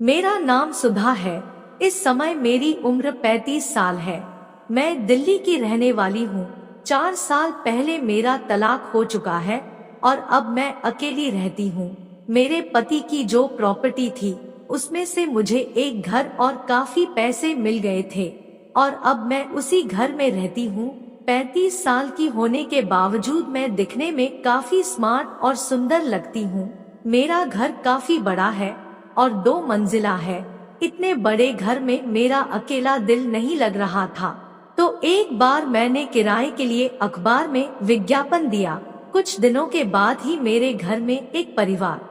मेरा नाम सुधा है। इस समय मेरी उम्र 35 साल है। मैं दिल्ली की रहने वाली हूँ। 4 साल पहले मेरा तलाक हो चुका है और अब मैं अकेली रहती हूँ। मेरे पति की जो प्रॉपर्टी थी उसमें से मुझे एक घर और काफी पैसे मिल गए थे और अब मैं उसी घर में रहती हूँ। 35 साल की होने के बावजूद मैं दिखने में काफी स्मार्ट और सुंदर लगती हूँ। मेरा घर काफी बड़ा है और 2 मंजिला है। इतने बड़े घर में मेरा अकेला दिल नहीं लग रहा था, तो एक बार मैंने किराए के लिए अखबार में विज्ञापन दिया। कुछ दिनों के बाद ही मेरे घर में एक परिवार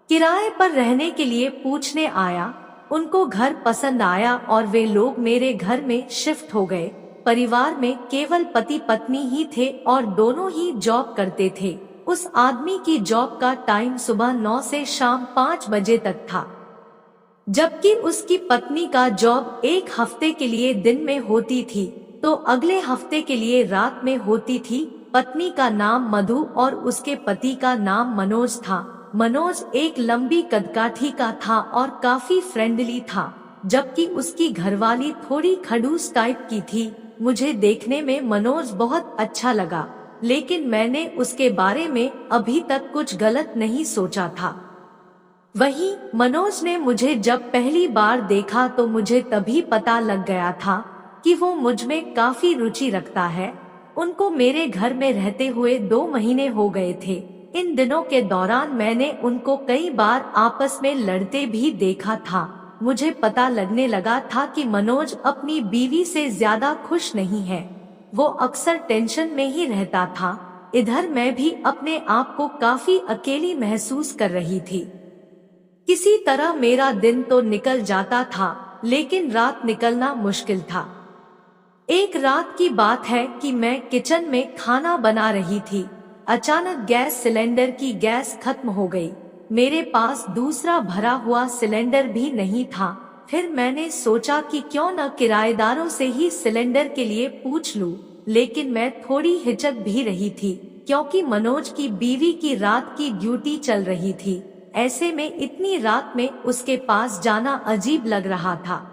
किराए पर रहने के लिए पूछने आया। उनको घर पसंद आया और वे लोग मेरे घर में शिफ्ट हो गए। परिवार में केवल पति पत्नी ही थे और दोनों ही जॉब करते थे। उस आदमी की जॉब का टाइम सुबह 9 से शाम 5 बजे तक था, जबकि उसकी पत्नी का जॉब एक हफ्ते के लिए दिन में होती थी तो अगले हफ्ते के लिए रात में होती थी। पत्नी का नाम मधु और उसके पति का नाम मनोज था। मनोज एक लंबी कदकाठी का था और काफी फ्रेंडली था, जबकि उसकी घरवाली थोड़ी खड़ूस टाइप की थी। मुझे देखने में मनोज बहुत अच्छा लगा, लेकिन मैंने उसके बारे में अभी तक कुछ गलत नहीं सोचा था। वहीं मनोज ने मुझे जब पहली बार देखा तो मुझे तभी पता लग गया था कि वो मुझ में काफी रुचि रखता है। उनको मेरे घर में रहते हुए 2 महीने हो गए थे। इन दिनों के दौरान मैंने उनको कई बार आपस में लड़ते भी देखा था। मुझे पता लगने लगा था कि मनोज अपनी बीवी से ज्यादा खुश नहीं है। वो अक्सर टेंशन में ही रहता था। इधर मैं भी अपने आप को काफी अकेली महसूस कर रही थी। किसी तरह मेरा दिन तो निकल जाता था, लेकिन रात निकलना मुश्किल था। एक रात की बात है कि मैं किचन में खाना बना रही थी। अचानक गैस सिलेंडर की गैस खत्म हो गई। मेरे पास दूसरा भरा हुआ सिलेंडर भी नहीं था। फिर मैंने सोचा कि क्यों न किराएदारों से ही सिलेंडर के लिए पूछ लूं, लेकिन मैं थोड़ी हिचक भी रही थी क्योंकि मनोज की बीवी की रात की ड्यूटी चल रही थी। ऐसे में इतनी रात में उसके पास जाना अजीब लग रहा था।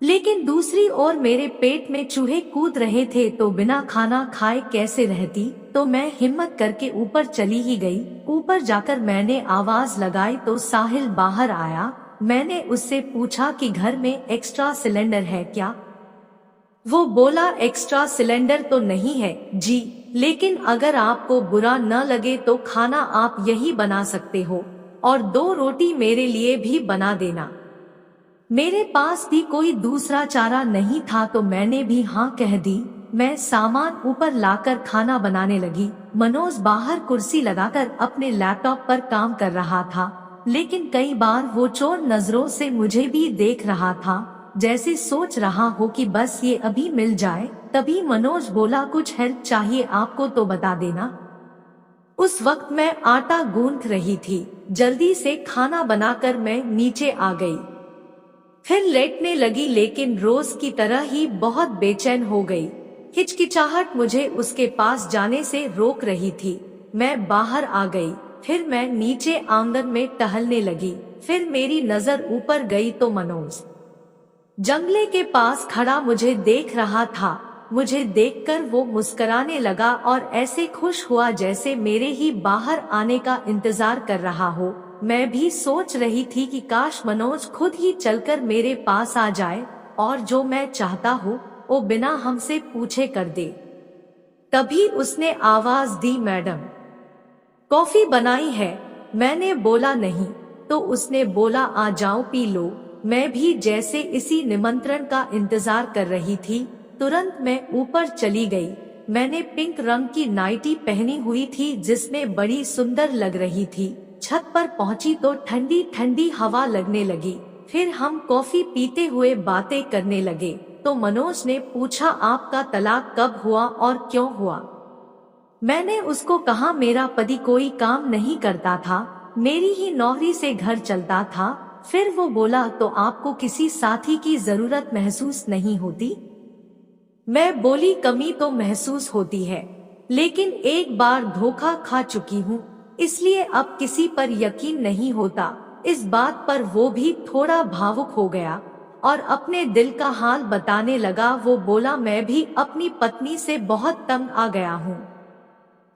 लेकिन दूसरी ओर मेरे पेट में चूहे कूद रहे थे तो बिना खाना खाए कैसे रहती, तो मैं हिम्मत करके ऊपर चली ही गई। ऊपर जाकर मैंने आवाज लगाई तो साहिल बाहर आया। मैंने उससे पूछा कि घर में एक्स्ट्रा सिलेंडर है क्या। वो बोला एक्स्ट्रा सिलेंडर तो नहीं है जी, लेकिन अगर आपको बुरा न लगे तो खाना आप यही बना सकते हो और 2 रोटी मेरे लिए भी बना देना। मेरे पास भी कोई दूसरा चारा नहीं था तो मैंने भी हाँ कह दी। मैं सामान ऊपर लाकर खाना बनाने लगी। मनोज बाहर कुर्सी लगाकर अपने लैपटॉप पर काम कर रहा था, लेकिन कई बार वो चोर नजरों से मुझे भी देख रहा था, जैसे सोच रहा हो कि बस ये अभी मिल जाए। तभी मनोज बोला, कुछ हेल्प चाहिए आपको तो बता देना। उस वक्त मैं आटा गूंथ रही थी। जल्दी से खाना बनाकर मैं नीचे आ गई। फिर लेटने लगी, लेकिन रोज की तरह ही बहुत बेचैन हो गई। हिचकिचाहट मुझे उसके पास जाने से रोक रही थी। मैं बाहर आ गई। फिर मैं नीचे आंगन में टहलने लगी। फिर मेरी नजर ऊपर गई तो मनोज जंगले के पास खड़ा मुझे देख रहा था। मुझे देखकर वो मुस्कुराने लगा और ऐसे खुश हुआ जैसे मेरे ही बाहर आने का इंतजार कर रहा हो। मैं भी सोच रही थी कि काश मनोज खुद ही चलकर मेरे पास आ जाए और जो मैं चाहता हूँ वो बिना हमसे पूछे कर दे। तभी उसने आवाज दी, मैडम कॉफी बनाई है। मैंने बोला नहीं, तो उसने बोला, आ जाओ पी लो। मैं भी जैसे इसी निमंत्रण का इंतजार कर रही थी। तुरंत मैं ऊपर चली गई। मैंने पिंक रंग की नाइटी पहनी हुई थी जिसमें बड़ी सुंदर लग रही थी। छत पर पहुंची तो ठंडी ठंडी हवा लगने लगी। फिर हम कॉफी पीते हुए बातें करने लगे तो मनोज ने पूछा, आपका तलाक कब हुआ और क्यों हुआ। मैंने उसको कहा, मेरा पति कोई काम नहीं करता था, मेरी ही नौकरी से घर चलता था। फिर वो बोला, तो आपको किसी साथी की जरूरत महसूस नहीं होती। मैं बोली, कमी तो महसूस होती है, लेकिन एक बार धोखा खा चुकी हूँ, इसलिए अब किसी पर यकीन नहीं होता। इस बात पर वो भी थोड़ा भावुक हो गया और अपने दिल का हाल बताने लगा। वो बोला, मैं भी अपनी पत्नी से बहुत तंग आ गया हूँ,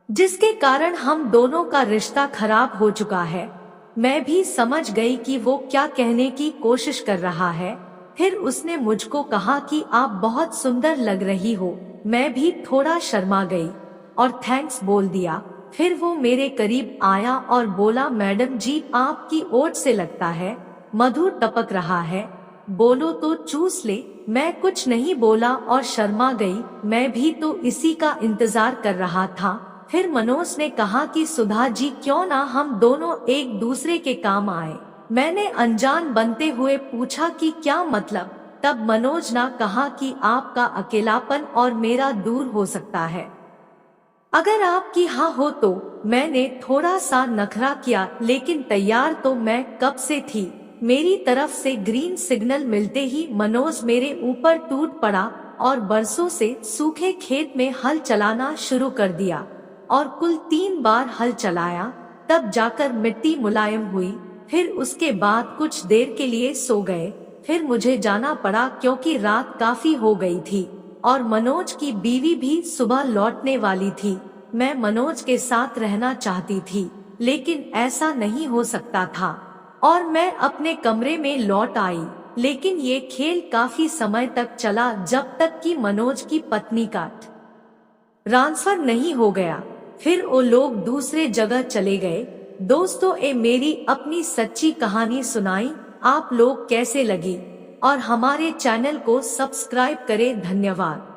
जिसके कारण हम दोनों का रिश्ता खराब हो चुका है। मैं भी समझ गई कि वो क्या कहने की कोशिश कर रहा है। फिर उसने मुझको कहा कि आप बहुत सुंदर लग रही हो। मैं भी थोड़ा शर्मा गई और थैंक्स बोल दिया। फिर वो मेरे करीब आया और बोला, मैडम जी, आपकी ओठ से लगता है मधु टपक रहा है, बोलो तो चूस ले। मैं कुछ नहीं बोला और शर्मा गई। मैं भी तो इसी का इंतजार कर रहा था। फिर मनोज ने कहा कि सुधा जी, क्यों ना हम दोनों एक दूसरे के काम आए। मैंने अनजान बनते हुए पूछा कि क्या मतलब? तब मनोज ने कहा कि आपका अकेलापन और मेरा दूर हो सकता है अगर आपकी हाँ हो तो। मैंने थोड़ा सा नखरा किया, लेकिन तैयार तो मैं कब से थी। मेरी तरफ से ग्रीन सिग्नल मिलते ही मनोज मेरे ऊपर टूट पड़ा और बरसों से सूखे खेत में हल चलाना शुरू कर दिया और कुल 3 बार हल चलाया, तब जाकर मिट्टी मुलायम हुई। फिर उसके बाद कुछ देर के लिए सो गए। फिर मुझे जाना पड़ा क्योंकि रात काफी हो गई थी और मनोज की बीवी भी सुबह लौटने वाली थी। मैं मनोज के साथ रहना चाहती थी, लेकिन ऐसा नहीं हो सकता था और मैं अपने कमरे में लौट आई। लेकिन ये खेल काफी समय तक चला, जब तक कि मनोज की पत्नी का ट्रांसफर नहीं हो गया। फिर वो लोग दूसरे जगह चले गए। दोस्तों, ये मेरी अपनी सच्ची कहानी सुनाई। आप लोग कैसे लगी? और हमारे चैनल को सब्सक्राइब करें। धन्यवाद।